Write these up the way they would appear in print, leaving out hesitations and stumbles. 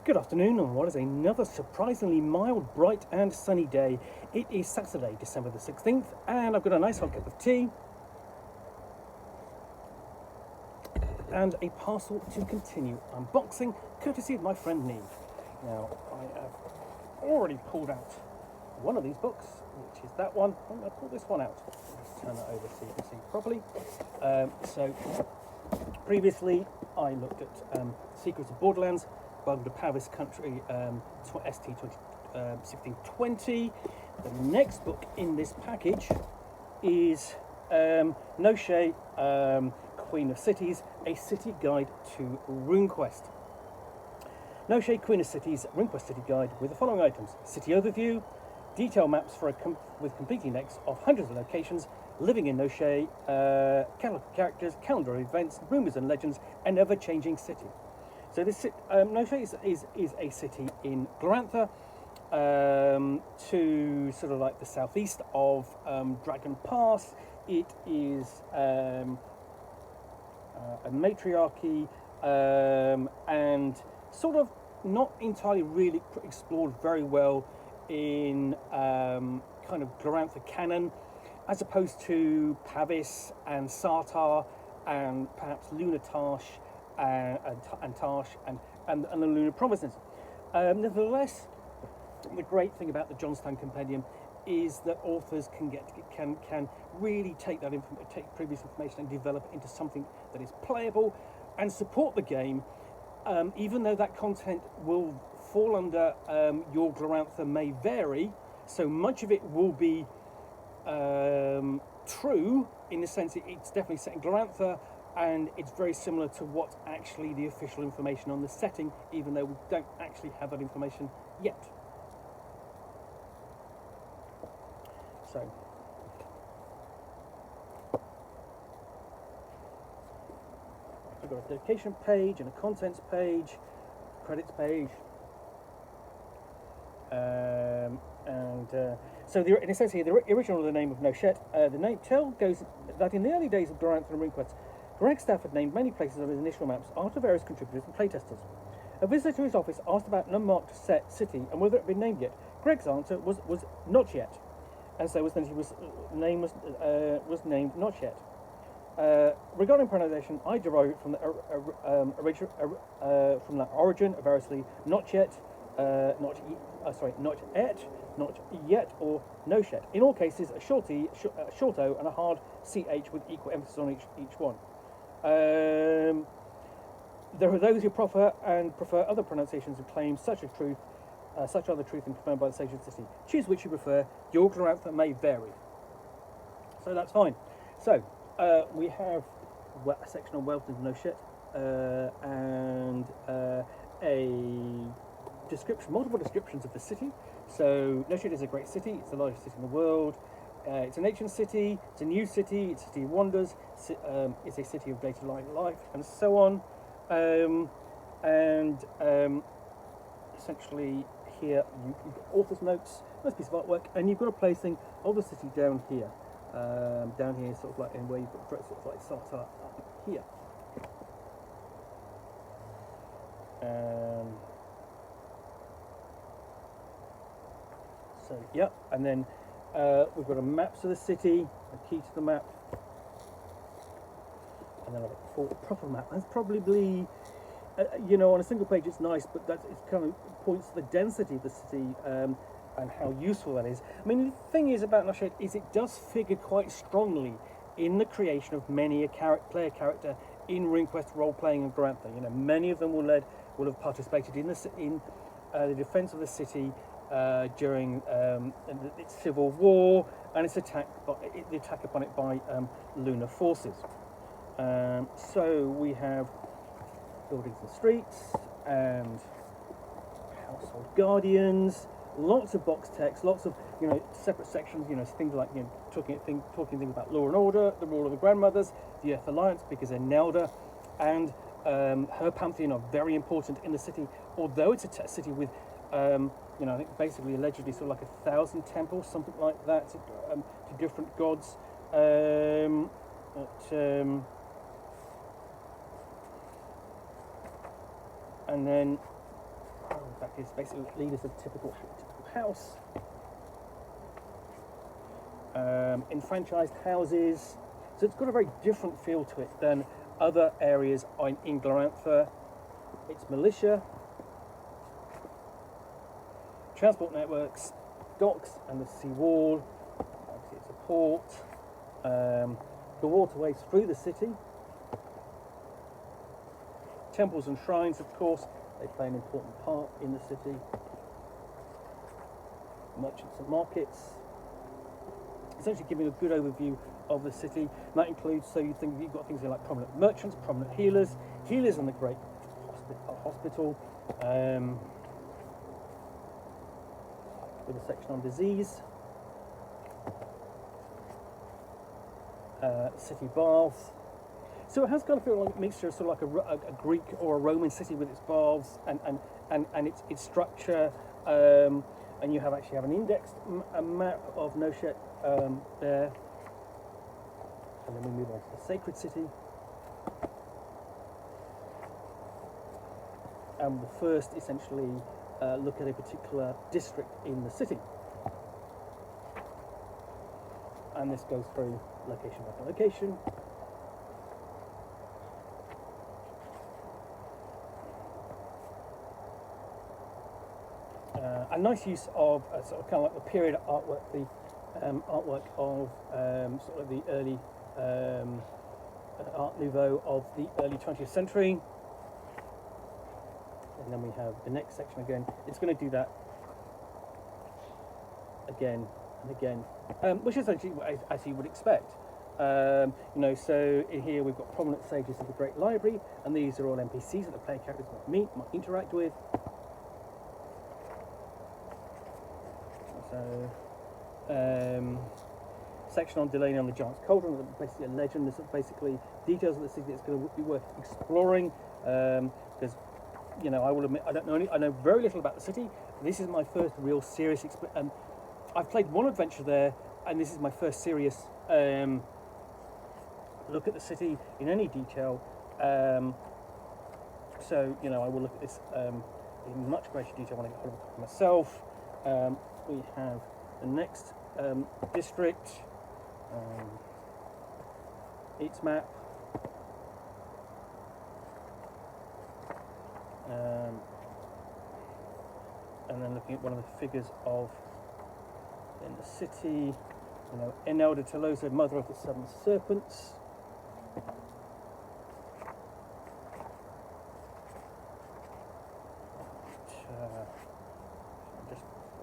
Good afternoon on what is another surprisingly mild, bright and sunny day. It is Saturday, December the 16th, and I've got a nice hot cup of tea and a parcel to continue unboxing, courtesy of my friend Neve. Now, I have already pulled out one of these books, which is that one. I'm going to pull this one out. Let's turn that over so you can see properly. So, previously I looked at Secrets of Borderlands, Bugler Pavis Country, ST 1620. The next book in this package is Nochet, Queen of Cities, a city guide to RuneQuest. Nochet, Queen of Cities, RuneQuest city guide with the following items: city overview, detail maps for with complete index of hundreds of locations, living in Nochet, catalog of characters, calendar of events, rumours and legends, an ever-changing city. So this Nochet is a city in Glorantha, to sort of like the southeast of Dragon Pass. It is a matriarchy and sort of not entirely really explored very well in kind of Glorantha canon, as opposed to Pavis and Sartar and perhaps Lunatarsh and Tarsh and the Lunar Provinces. Nevertheless, the great thing about the Jonstown Compendium is that authors can really take previous information and develop it into something that is playable and support the game, even though that content will fall under your Glorantha may vary. So much of it will be true in the sense that it's definitely set in Glorantha, and it's very similar to what's actually the official information on the setting, even though we don't actually have that information yet. So, we've got a dedication page and a contents page, credits page, so in a sense here, the original of the name of Nochet, the name goes that in the early days of Glorantha and RuneQuest, Greg Stafford named many places on his initial maps after various contributors and playtesters. A visitor to his office asked about an unmarked city and whether it had been named yet. Greg's answer was not yet, and so was named not yet. Regarding pronunciation, I derive it from the origin of variously not yet, not yet, or Nochet. In all cases, a short O and a hard CH with equal emphasis on each one. There are those who prefer other pronunciations and claim such are the truth and confirmed by the sage of the city. Choose which you prefer. Your Glorantha may vary. So that's fine. So we have a section on wealth and Nochet, and multiple descriptions of the city. So Nochet is a great city. It's the largest city in the world. It's an ancient city, it's a new city, it's a city of wonders, it's a city of day-to-day life, and so on. Essentially here you've got author's notes, nice piece of artwork, and you've got a placing of the city down here, sort of like in where you've got sort of like Sartar up here. So yeah, and then we've got a maps of the city, a key to the map, and then I've got a proper map. That's probably, on a single page it's nice, but it kind of points to the density of the city and how useful that is. I mean, the thing is about Nochet is it does figure quite strongly in the creation of many a player character in RuneQuest role-playing and Glorantha. Many of them will have participated in the defense of the city during its civil war and its the attack upon it by lunar forces. So we have buildings and streets and household guardians, lots of box text, lots of separate sections, things like talking things about law and order, the rule of the grandmothers, the Earth Alliance, because they're Nelda, and her pantheon are very important in the city, although it's a city with I think basically allegedly sort of like 1,000 temples, something like that, to different gods. And then practice basically leaders of typical house, enfranchised houses. So it's got a very different feel to it than other areas in Glorantha. It's militia, transport networks, docks and the sea wall. Obviously it's a port. The waterways through the city. Temples and shrines, of course, they play an important part in the city. Merchants and markets. Essentially giving a good overview of the city. And that includes, so you think you've got things like prominent merchants, prominent healers, healers in the great hospital, with a section on disease, city baths. So it has kind of feel like a mixture of sort of like a Greek or a Roman city with its baths and its structure. And you actually have an indexed map of Nochet there. And then we move on to the sacred city. And the first essentially look at a particular district in the city. And this goes through location by location. A nice use of sort of kind of like the period artwork, the artwork of sort of the early Art Nouveau of the early 20th century. And then we have the next section again. It's going to do that again and again, which is actually as you would expect. You know, so in here we've got prominent sages of the Great Library, and these are all NPCs that the player characters might meet, might interact with. So, section on Delaney on the Giant's Cauldron, basically a legend. This is basically details of the city that's going to be worth exploring. Because, you know, I will admit I know very little about the city. This is my first real serious experience. I've played one adventure there, and this is my first serious look at the city in any detail. So, you know, I will look at this in much greater detail when I get hold of it myself. We have the next district, its map, and then looking at one of the figures of in the city, you know, Enelda Tolosa, mother of the seven serpents.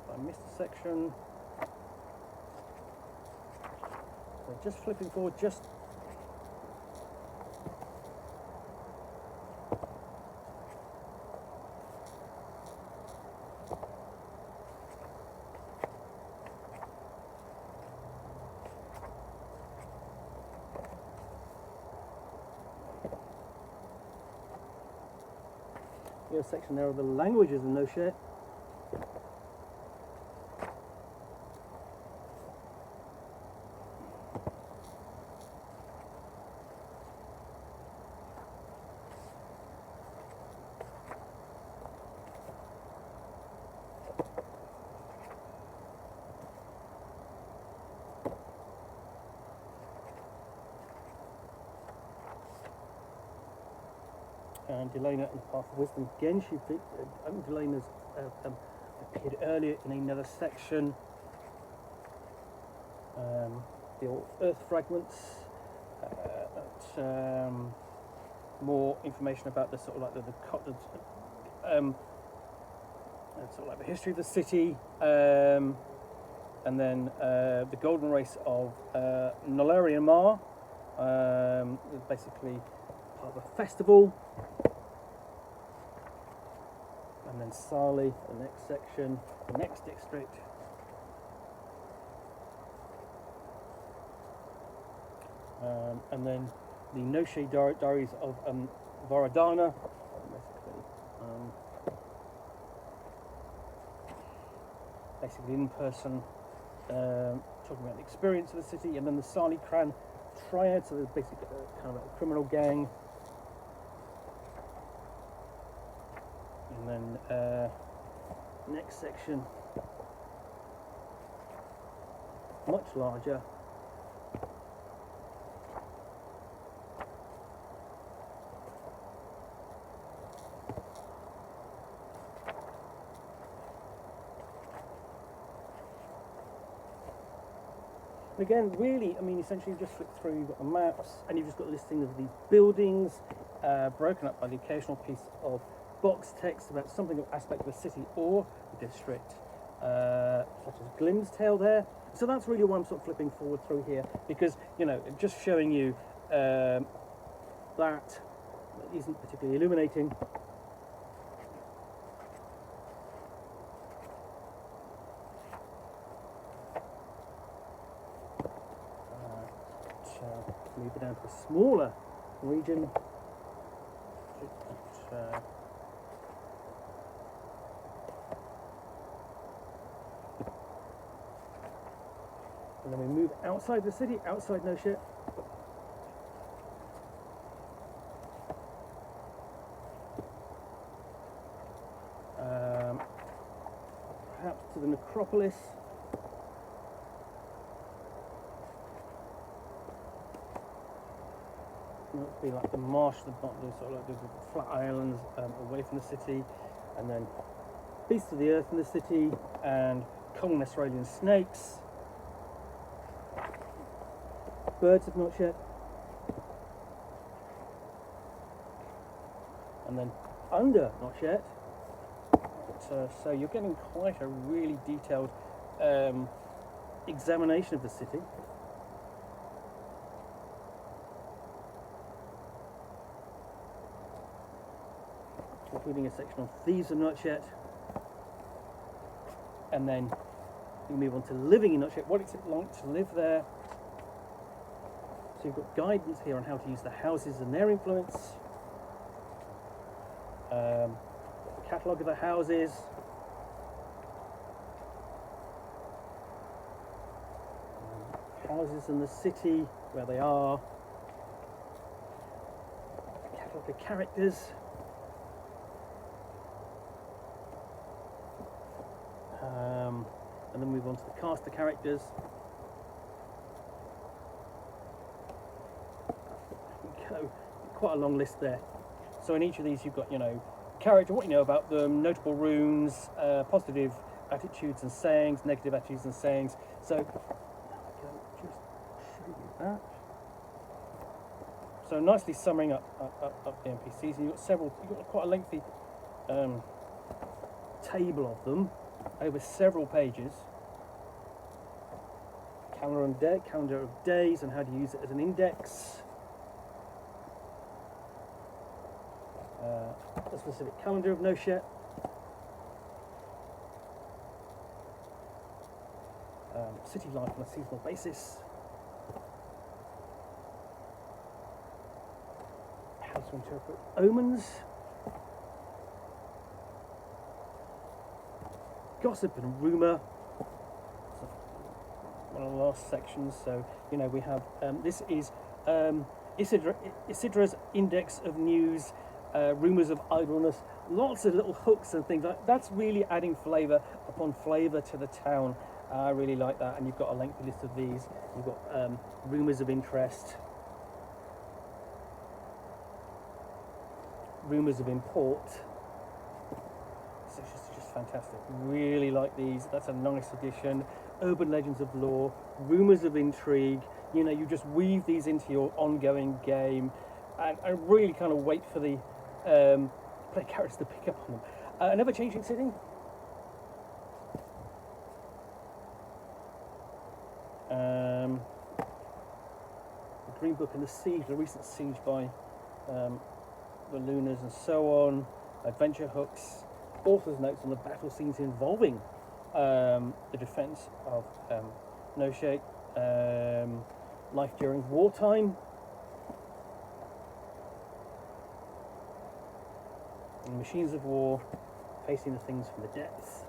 I missed a section. So just flipping forward, just a section there of the languages in Nochet. And Delana and the Path of Wisdom. Again, Delana's appeared earlier in another section. The old earth fragments. More information about the sort of like the sort of like the history of the city. And then the golden race of Nolarian Mar. Basically part of a festival. And then Sali, the next section, the next district. And then the Nochet diaries of Varadana, basically in person, talking about the experience of the city, and then the Sali Clan triad, so there's basically kind of like a criminal gang. And then Next section, much larger. And again, really, I mean, essentially you just flick through, you've got the maps, and you've just got a listing of these buildings, broken up by the occasional piece of box text about something of aspect of a city or a district, such as Glim's Tale there. So that's really why I'm sort of flipping forward through here, because, you know, just showing you that isn't particularly illuminating. Move it down to a smaller region. And then we move outside the city, outside Nochet. Perhaps to the necropolis. It would be like the marsh, the sort of like the flat islands away from the city, and then beasts of the earth in the city, and common Australian snakes, birds of Nochet, and then under Nochet. So you're getting quite a really detailed examination of the city. Including a section on thieves of Nochet, and then we move on to living in Nochet. What is it like to live there? So you've got guidance here on how to use the houses and their influence. The catalogue of the houses. Houses in the city, where they are. A catalogue of characters. And then move on to the cast of characters. Go quite a long list there. So in each of these, you've got, you know, character, what you know about them, notable runes, positive attitudes and sayings, negative attitudes and sayings. So I'll just show you that. So nicely summing up the NPCs, and you've got quite a lengthy table of them over several pages. Calendar of days and how to use it as an index. A specific calendar of Nochet. City life on a seasonal basis. How to interpret omens. Gossip and rumour. One of the last sections. So, you know, we have this is Isidra's index of news, rumours of idleness, lots of little hooks and things like that. That's really adding flavour upon flavour to the town. I really like that. And you've got a lengthy list of these. You've got rumours of interest, rumours of import. So it's just fantastic. Really like these. That's a nice addition. Urban legends of lore, rumours of intrigue. You know, you just weave these into your ongoing game, and really kind of wait for the play characters to pick up on them. An ever-changing city. The Green Book and the Siege, the recent siege by the Lunars and so on. Adventure hooks. Author's notes on the battle scenes involving the defence of Nochet, life during wartime, and machines of war, facing the things from the depths.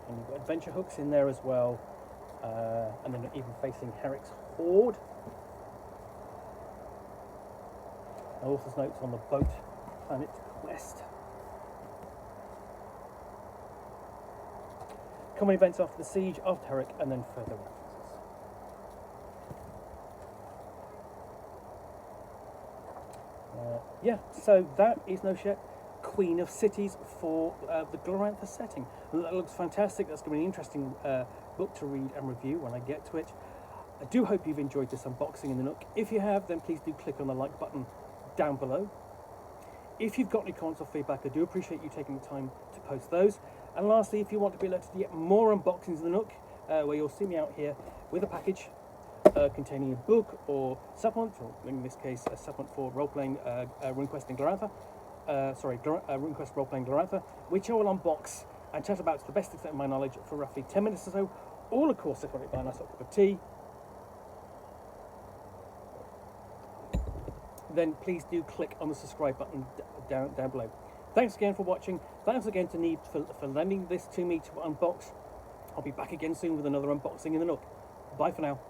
And you've got adventure hooks in there as well, and then even facing Herrick's Horde. Author's notes on the boat planet Quest. common events after the siege, after Herrick, and then further references. Yeah, so that is Nochet, Queen of Cities for the Glorantha setting. That looks fantastic. That's going to be an interesting book to read and review when I get to it. I do hope you've enjoyed this unboxing in the Nook. If you have, then please do click on the like button down below. If you've got any comments or feedback, I do appreciate you taking the time to post those. And lastly, if you want to be alerted to get more unboxings in the Nook, where you'll see me out here with a package containing a book or supplement, or in this case, a supplement for role-playing RuneQuest in Glorantha. RuneQuest role-playing Glorantha, which I will unbox and chat about to the best extent of my knowledge for roughly 10 minutes or so, all of course accompanied by a nice hot cup of tea. Then please do click on the subscribe button down below. Thanks again for watching. Thanks again to Neve for lending this to me to unbox. I'll be back again soon with another unboxing in the Nook. Bye for now.